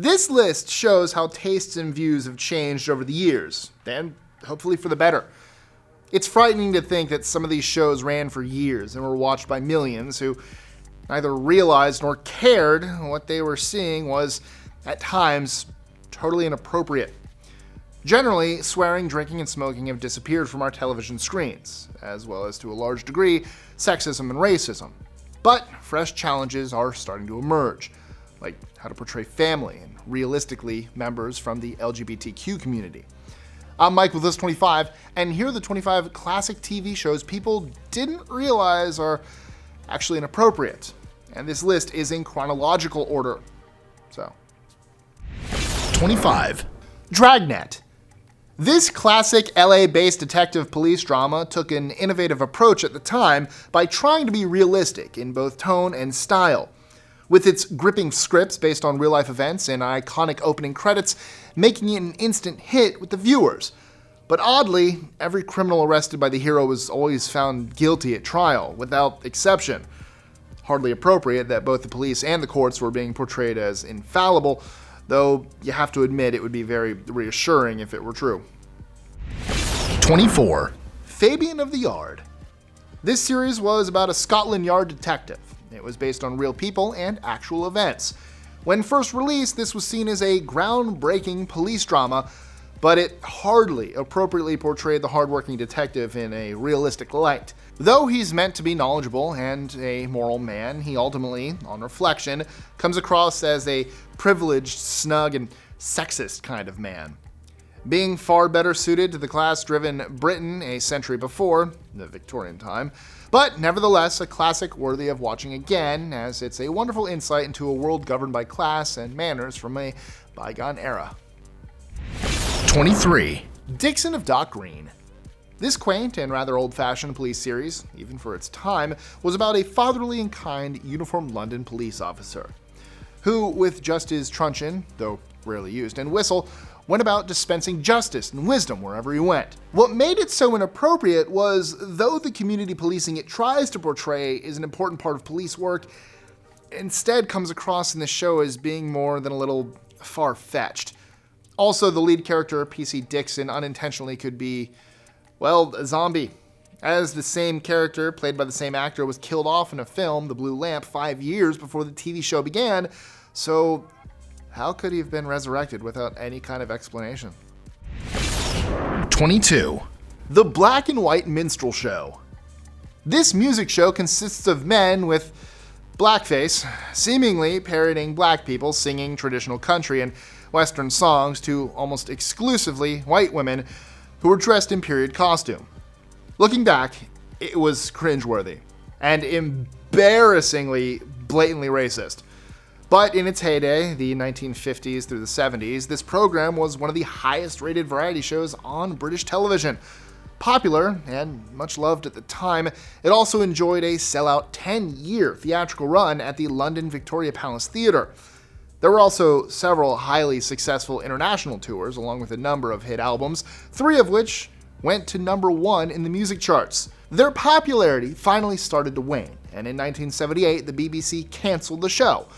This list shows how tastes and views have changed over the years, and hopefully for the better. It's frightening to think that some of these shows ran for years and were watched by millions who neither realized nor cared what they were seeing was, at times, totally inappropriate. Generally, swearing, drinking, and smoking have disappeared from our television screens, as well as, to a large degree, sexism and racism. But fresh challenges are starting to emerge, like how to portray family and, realistically, members from the LGBTQ community. I'm Mike with List 25, and here are the 25 classic TV shows people didn't realize are actually inappropriate. And this list is in chronological order. So, 25. Dragnet. This classic LA-based detective police drama took an innovative approach at the time by trying to be realistic in both tone and style. With its gripping scripts based on real-life events and iconic opening credits, making it an instant hit with the viewers. But oddly, every criminal arrested by the hero was always found guilty at trial, without exception. Hardly appropriate that both the police and the courts were being portrayed as infallible, though you have to admit it would be very reassuring if it were true. 24. Fabian of the Yard. This series was about a Scotland Yard detective. It was based on real people and actual events. When first released, this was seen as a groundbreaking police drama, but it hardly appropriately portrayed the hardworking detective in a realistic light. Though he's meant to be knowledgeable and a moral man, he ultimately, on reflection, comes across as a privileged, snug, and sexist kind of man. Being far better suited to the class-driven Britain a century before, the Victorian time, but nevertheless a classic worthy of watching again, as it's a wonderful insight into a world governed by class and manners from a bygone era. 23. Dixon of Dock Green. This quaint and rather old-fashioned police series, even for its time, was about a fatherly and kind uniformed London police officer, who, with just his truncheon, though rarely used, and whistle, went about dispensing justice and wisdom wherever he went. What made it so inappropriate was, though the community policing it tries to portray is an important part of police work, instead comes across in the show as being more than a little far-fetched. Also, the lead character, PC Dixon, unintentionally could be, well, a zombie. As the same character, played by the same actor, was killed off in a film, The Blue Lamp, 5 years before the TV show began, so how could he have been resurrected without any kind of explanation? 22. The Black and White Minstrel Show. This music show consists of men with blackface, seemingly parodying black people singing traditional country and Western songs to almost exclusively white women who were dressed in period costume. Looking back, it was cringeworthy and embarrassingly blatantly racist. But in its heyday, the 1950s through the 70s, this program was one of the highest rated variety shows on British television. Popular and much loved at the time, it also enjoyed a sellout 10-year theatrical run at the London Victoria Palace Theatre. There were also several highly successful international tours, along with a number of hit albums, 3 of which went to number 1 in the music charts. Their popularity finally started to wane, and in 1978, the BBC canceled the show.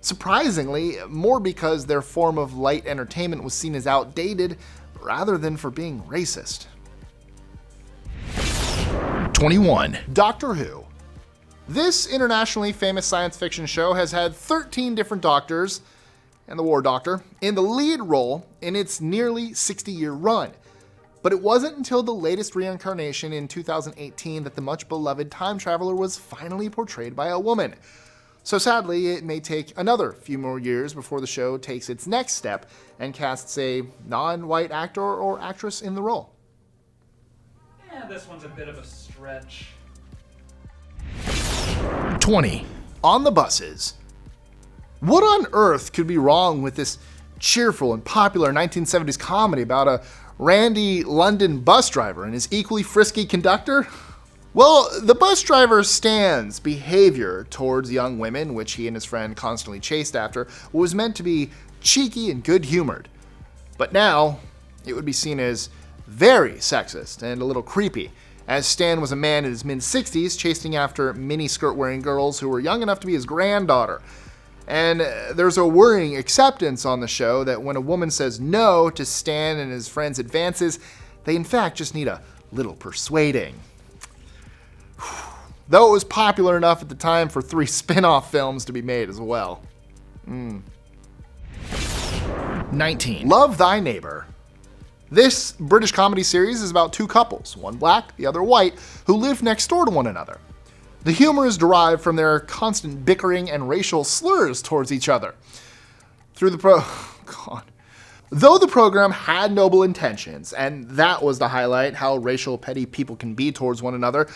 Surprisingly, more because their form of light entertainment was seen as outdated, rather than for being racist. 21. Doctor Who. This internationally famous science fiction show has had 13 different doctors, and the War Doctor, in the lead role in its nearly 60-year run. But it wasn't until the latest reincarnation in 2018 that the much-beloved time traveler was finally portrayed by a woman. So sadly, it may take another few more years before the show takes its next step and casts a non-white actor or actress in the role. Yeah, this one's a bit of a stretch. 20. On the Buses. What on earth could be wrong with this cheerful and popular 1970s comedy about a randy London bus driver and his equally frisky conductor? Well, the bus driver Stan's behavior towards young women, which he and his friend constantly chased after, was meant to be cheeky and good-humored. But now, it would be seen as very sexist and a little creepy, as Stan was a man in his mid-60s chasing after mini-skirt-wearing girls who were young enough to be his granddaughter. And there's a worrying acceptance on the show that when a woman says no to Stan and his friends' advances, they in fact just need a little persuading. Though it was popular enough at the time for 3 spin-off films to be made as well. 19. Love Thy Neighbor. This British comedy series is about 2 couples, one black, the other white, who live next door to one another. The humor is derived from their constant bickering and racial slurs towards each other. Though the program had noble intentions, and that was to highlight how racial petty people can be towards one another,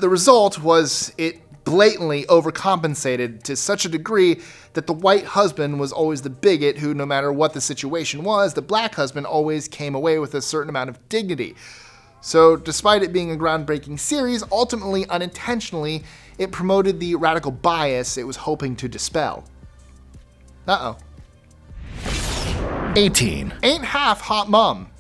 the result was it blatantly overcompensated to such a degree that the white husband was always the bigot who, no matter what the situation was, the black husband always came away with a certain amount of dignity. So despite it being a groundbreaking series, ultimately, unintentionally, it promoted the radical bias it was hoping to dispel. 18. Ain't Half Hot Mum.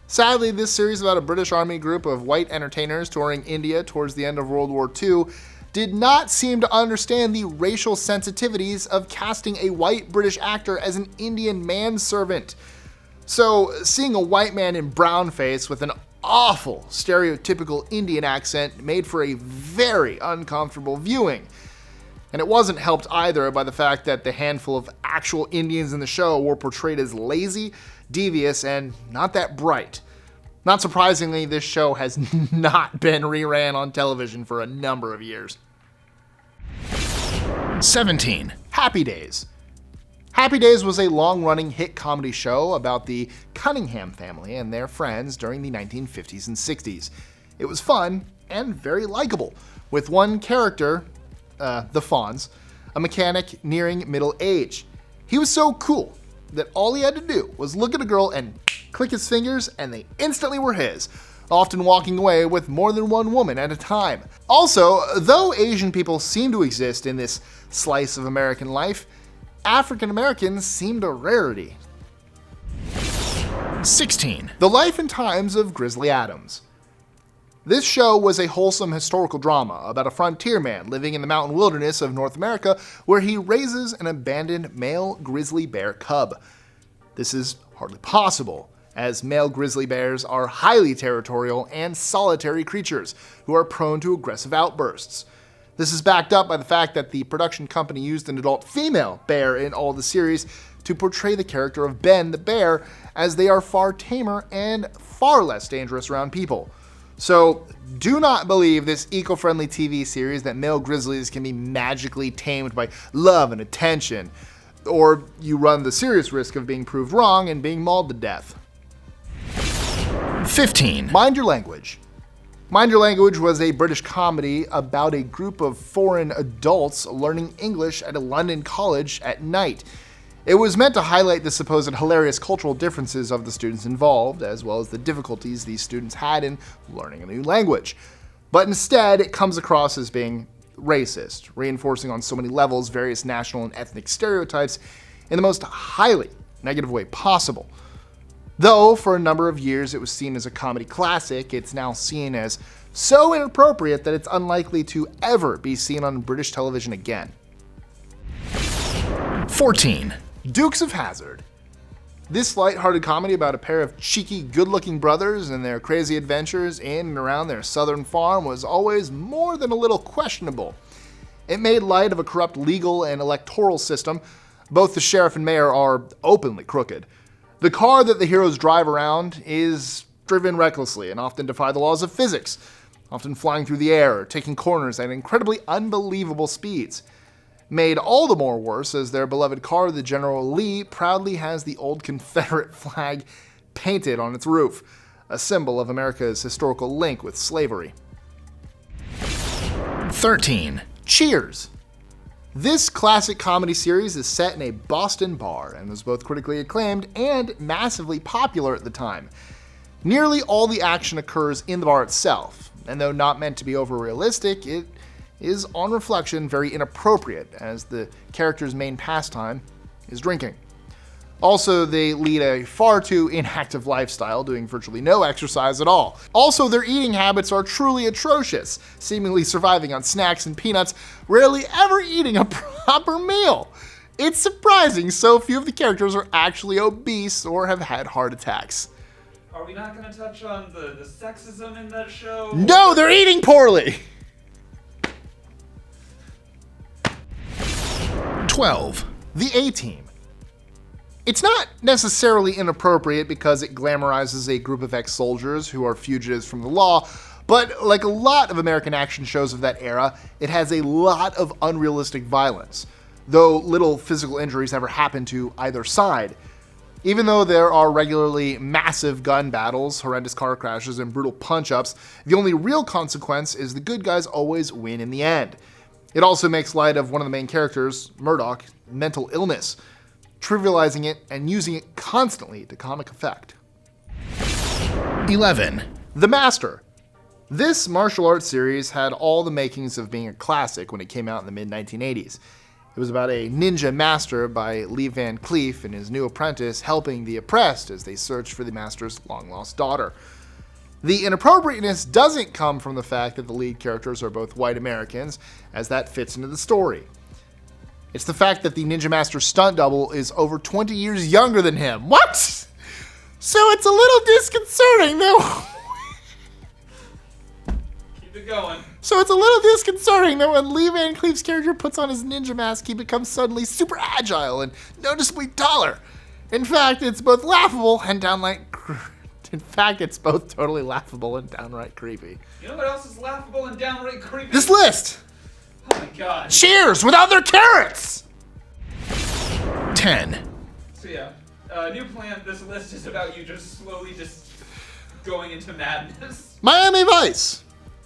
Sadly, this series about a British Army group of white entertainers touring India towards the end of World War II did not seem to understand the racial sensitivities of casting a white British actor as an Indian manservant. So, seeing a white man in brownface with an awful stereotypical Indian accent made for a very uncomfortable viewing. And it wasn't helped either by the fact that the handful of actual Indians in the show were portrayed as lazy, devious, and not that bright. Not surprisingly, this show has not been reran on television for a number of years. 17. Happy Days. Happy Days was a long-running hit comedy show about the Cunningham family and their friends during the 1950s and 60s. It was fun and very likable, with one character, the Fonz, a mechanic nearing middle age. He was so cool that all he had to do was look at a girl and click his fingers and they instantly were his, often walking away with more than one woman at a time. Also, though Asian people seem to exist in this slice of American life, African Americans seemed a rarity. 16. The Life and Times of Grizzly Adams. This show was a wholesome historical drama about a frontier man living in the mountain wilderness of North America where he raises an abandoned male grizzly bear cub. This is hardly possible, as male grizzly bears are highly territorial and solitary creatures who are prone to aggressive outbursts. This is backed up by the fact that the production company used an adult female bear in all the series to portray the character of Ben the bear, as they are far tamer and far less dangerous around people. So do not believe this eco-friendly TV series that male grizzlies can be magically tamed by love and attention, or you run the serious risk of being proved wrong and being mauled to death. 15. Mind Your Language. Mind Your Language was a British comedy about a group of foreign adults learning English at a London college at night. It was meant to highlight the supposed hilarious cultural differences of the students involved, as well as the difficulties these students had in learning a new language. But instead, it comes across as being racist, reinforcing on so many levels various national and ethnic stereotypes in the most highly negative way possible. Though, for a number of years it was seen as a comedy classic, it's now seen as so inappropriate that it's unlikely to ever be seen on British television again. 14. Dukes of Hazzard. This light-hearted comedy about a pair of cheeky, good-looking brothers and their crazy adventures in and around their southern farm was always more than a little questionable. It made light of a corrupt legal and electoral system. Both the sheriff and mayor are openly crooked. The car that the heroes drive around is driven recklessly and often defy the laws of physics, often flying through the air or taking corners at incredibly unbelievable speeds. Made all the more worse as their beloved car, the General Lee, proudly has the old Confederate flag painted on its roof, a symbol of America's historical link with slavery. 13. Cheers. This classic comedy series is set in a Boston bar and was both critically acclaimed and massively popular at the time. Nearly all the action occurs in the bar itself, and though not meant to be over-realistic, it is, on reflection, very inappropriate, as the character's main pastime is drinking. Also, they lead a far too inactive lifestyle, doing virtually no exercise at all. Also, their eating habits are truly atrocious, seemingly surviving on snacks and peanuts, rarely ever eating a proper meal. It's surprising so few of the characters are actually obese or have had heart attacks. Are we not going to touch on the sexism in that show? No, they're eating poorly! 12, The A-Team. It's not necessarily inappropriate because it glamorizes a group of ex-soldiers who are fugitives from the law, but like a lot of American action shows of that era, it has a lot of unrealistic violence, though little physical injuries ever happen to either side. Even though there are regularly massive gun battles, horrendous car crashes, and brutal punch-ups, the only real consequence is the good guys always win in the end. It also makes light of one of the main characters, Murdoch, mental illness, trivializing it and using it constantly to comic effect. 11, The Master. This martial arts series had all the makings of being a classic when it came out in the mid-1980s. It was about a ninja master by Lee Van Cleef and his new apprentice helping the oppressed as they searched for the master's long-lost daughter. The inappropriateness doesn't come from the fact that the lead characters are both white Americans, as that fits into the story. It's the fact that the Ninja Master's stunt double is over 20 years younger than him. What? So it's a little disconcerting that... Keep it going. So it's a little disconcerting that when Lee Van Cleef's character puts on his ninja mask, he becomes suddenly super agile and noticeably taller. In fact, it's both laughable and downright... In fact, it's both totally laughable and downright creepy. You know what else is laughable and downright creepy? This list! Oh my god. Cheers without their carrots! 10, So yeah, new plan. This list is about you just slowly just going into madness. Miami Vice.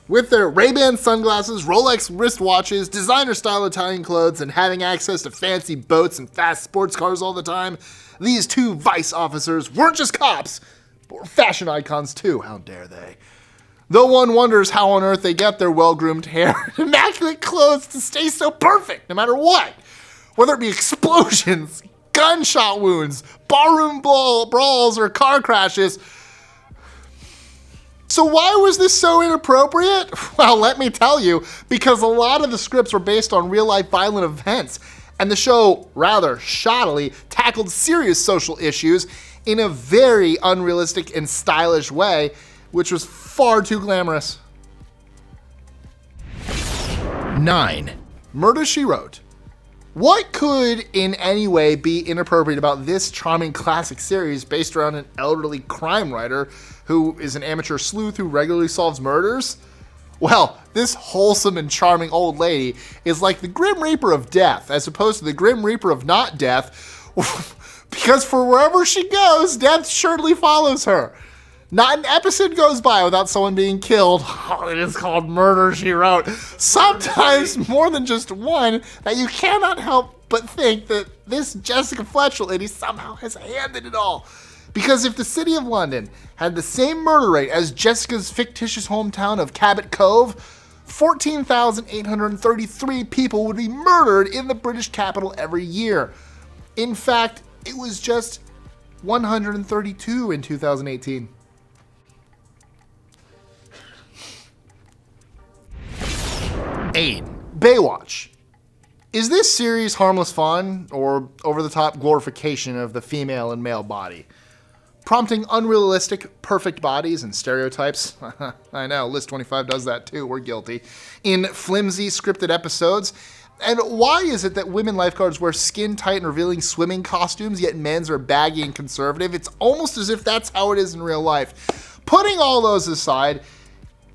With their Ray-Ban sunglasses, Rolex wristwatches, designer-style Italian clothes, and having access to fancy boats and fast sports cars all the time, these two Vice officers weren't just cops, but were fashion icons too. How dare they? Though one wonders how on earth they get their well-groomed hair and immaculate clothes to stay so perfect no matter what. Whether it be explosions, gunshot wounds, barroom brawls, or car crashes. So why was this so inappropriate? Well, let me tell you, because a lot of the scripts were based on real-life violent events, and the show, rather shoddily, tackled serious social issues in a very unrealistic and stylish way, which was far too glamorous. 9, Murder, She Wrote. What could in any way be inappropriate about this charming classic series based around an elderly crime writer who is an amateur sleuth who regularly solves murders? Well, this wholesome and charming old lady is like the Grim Reaper of death, as opposed to the Grim Reaper of not death, because for wherever she goes, death surely follows her. Not an episode goes by without someone being killed. Oh, it is called Murder, She Wrote. Sometimes more than just one, that you cannot help but think that this Jessica Fletcher lady somehow has a hand in it all. Because if the city of London had the same murder rate as Jessica's fictitious hometown of Cabot Cove, 14,833 people would be murdered in the British capital every year. In fact, it was just 132 in 2018. 8, Baywatch. Is this series harmless fun or over-the-top glorification of the female and male body? Prompting unrealistic, perfect bodies and stereotypes. I know, List 25 does that too, we're guilty. In flimsy scripted episodes. And why is it that women lifeguards wear skin-tight and revealing swimming costumes, yet men's are baggy and conservative? It's almost as if that's how it is in real life. Putting all those aside,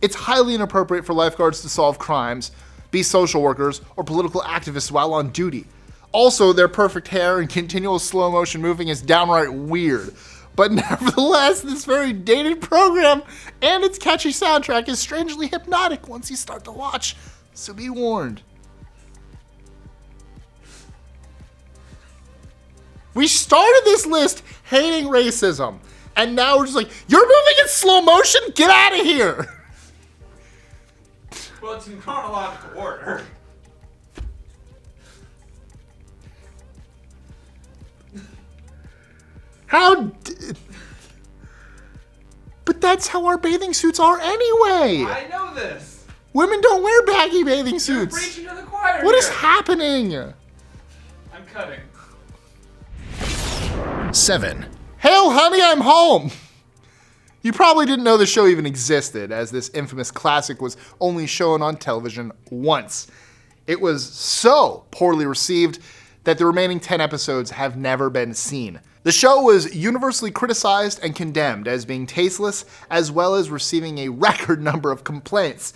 it's highly inappropriate for lifeguards to solve crimes, be social workers, or political activists while on duty. Also, their perfect hair and continual slow motion moving is downright weird. But nevertheless, this very dated program and its catchy soundtrack is strangely hypnotic once you start to watch, so be warned. We started this list hating racism, and now we're just like, you're moving in slow motion? Get out of here! Well, it's in chronological order. But that's how our bathing suits are anyway. I know this. Women don't wear baggy bathing You're suits. preaching to the choir. What is here. happening? I'm cutting. 7, Hail, honey, I'm home. You probably didn't know the show even existed, as this infamous classic was only shown on television once. It was so poorly received that the remaining 10 episodes have never been seen. The show was universally criticized and condemned as being tasteless, as well as receiving a record number of complaints.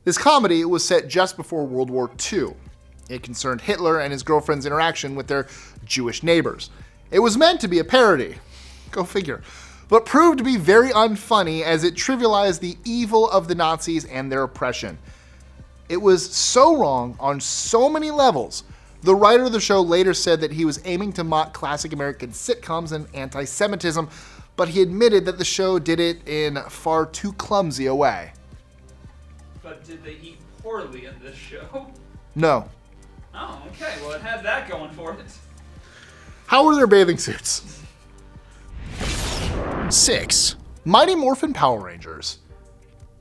This comedy was set just before World War II. It concerned Hitler and his girlfriend's interaction with their Jewish neighbors. It was meant to be a parody. Go figure. But proved to be very unfunny as it trivialized the evil of the Nazis and their oppression. It was so wrong on so many levels. The writer of the show later said that he was aiming to mock classic American sitcoms and anti-Semitism, but he admitted that the show did it in far too clumsy a way. But did they eat poorly in this show? No. Oh, okay. Well, it had that going for it. How were their bathing suits? 6, Mighty Morphin Power Rangers.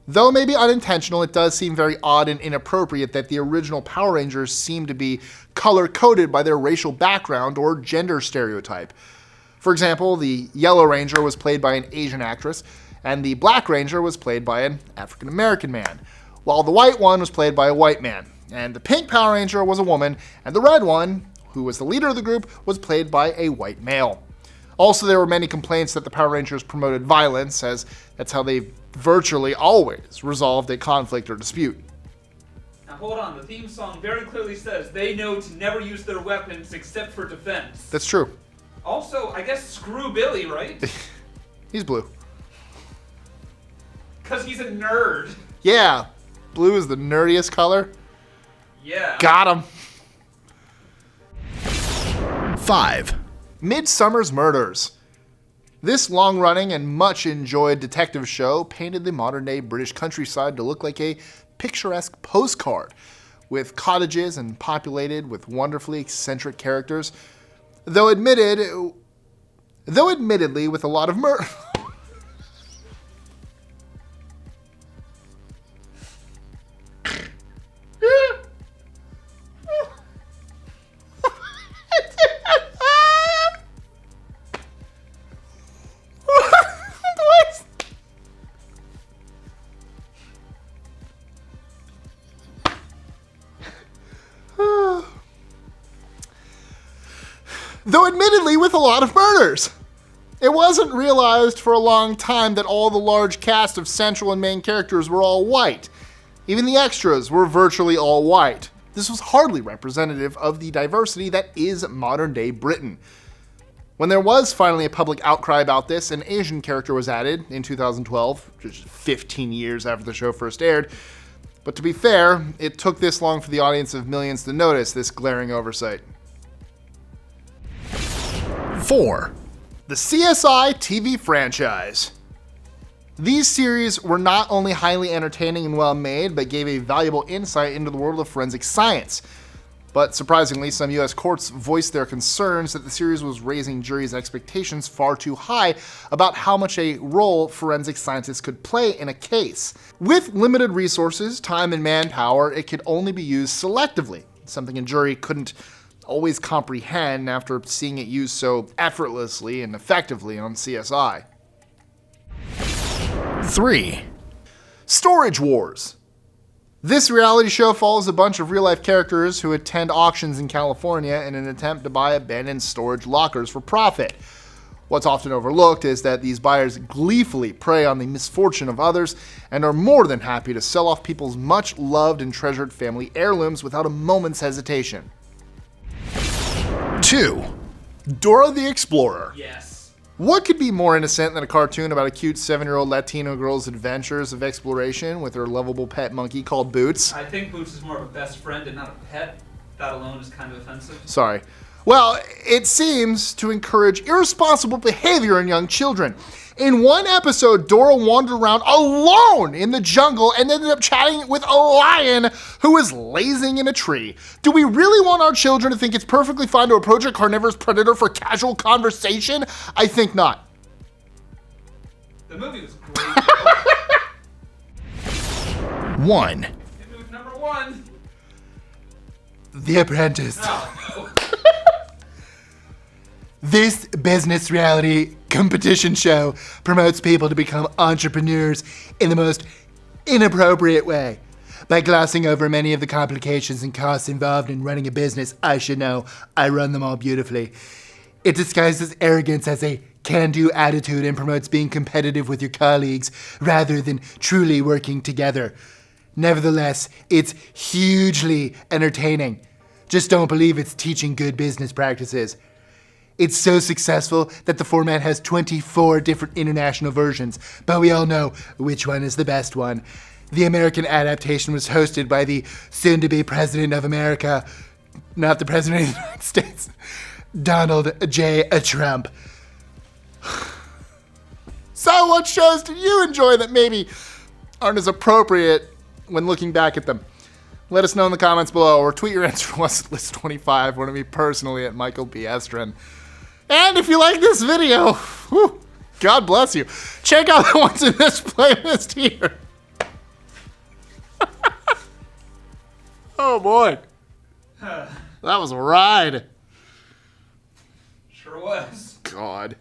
Though maybe unintentional, it does seem very odd and inappropriate that the original Power Rangers seem to be color-coded by their racial background or gender stereotype. For example, the Yellow Ranger was played by an Asian actress, and the Black Ranger was played by an African-American man, while the White one was played by a white man, and the Pink Power Ranger was a woman, and the Red one, who was the leader of the group, was played by a white male. Also, there were many complaints that the Power Rangers promoted violence, as that's how they virtually always resolved a conflict or dispute. Now hold on, the theme song very clearly says they know to never use their weapons except for defense. That's true. Also, I guess screw Billy, right? He's blue. Because he's a nerd. Yeah, blue is the nerdiest color. Yeah. Got him. 5, Midsummer's Murders. This long-running and much-enjoyed detective show painted the modern-day British countryside to look like a picturesque postcard, with cottages and populated with wonderfully eccentric characters, though admittedly with a lot of murder. Though admittedly with a lot of murders. It wasn't realized for a long time that all the large cast of central and main characters were all white. Even the extras were virtually all white. This was hardly representative of the diversity that is modern-day Britain. When there was finally a public outcry about this, an Asian character was added in 2012, just 15 years after the show first aired. But to be fair, it took this long for the audience of millions to notice this glaring oversight. 4, The CSI TV franchise. These series were not only highly entertaining and well made, but gave a valuable insight into the world of forensic science. But surprisingly, some US courts voiced their concerns that the series was raising juries' expectations far too high about how much a role forensic scientists could play in a case. With limited resources, time, and manpower, it could only be used selectively, something a jury couldn't always comprehend after seeing it used so effortlessly and effectively on CSI. 3, Storage Wars. This reality show follows a bunch of real-life characters who attend auctions in California in an attempt to buy abandoned storage lockers for profit. What's often overlooked is that these buyers gleefully prey on the misfortune of others and are more than happy to sell off people's much-loved and treasured family heirlooms without a moment's hesitation. 2, Dora the Explorer. Yes. What could be more innocent than a cartoon about a cute 7-year-old Latino girl's adventures of exploration with her lovable pet monkey called Boots? I think Boots is more of a best friend and not a pet. That alone is kind of offensive. Sorry. Well, it seems to encourage irresponsible behavior in young children. In one episode, Dora wandered around alone in the jungle and ended up chatting with a lion who was lazing in a tree. Do we really want our children to think it's perfectly fine to approach a carnivorous predator for casual conversation? I think not. The movie was great. Though. 1. Hit me with number 1. The Apprentice. Oh, no. This business reality competition show promotes people to become entrepreneurs in the most inappropriate way. By glossing over many of the complications and costs involved in running a business, I should know I run them all beautifully. It disguises arrogance as a can-do attitude and promotes being competitive with your colleagues rather than truly working together. Nevertheless, it's hugely entertaining. Just don't believe it's teaching good business practices. It's so successful that the format has 24 different international versions, but we all know which one is the best one. The American adaptation was hosted by the soon-to-be President of America, not the President of the United States, Donald J. Trump. So what shows do you enjoy that maybe aren't as appropriate when looking back at them? Let us know in the comments below or tweet your answer to us at list25 or to me personally at Michael B. Estrin. And if you like this video, whew, God bless you. Check out the ones in this playlist here. Oh boy. That was a ride. Sure was. God.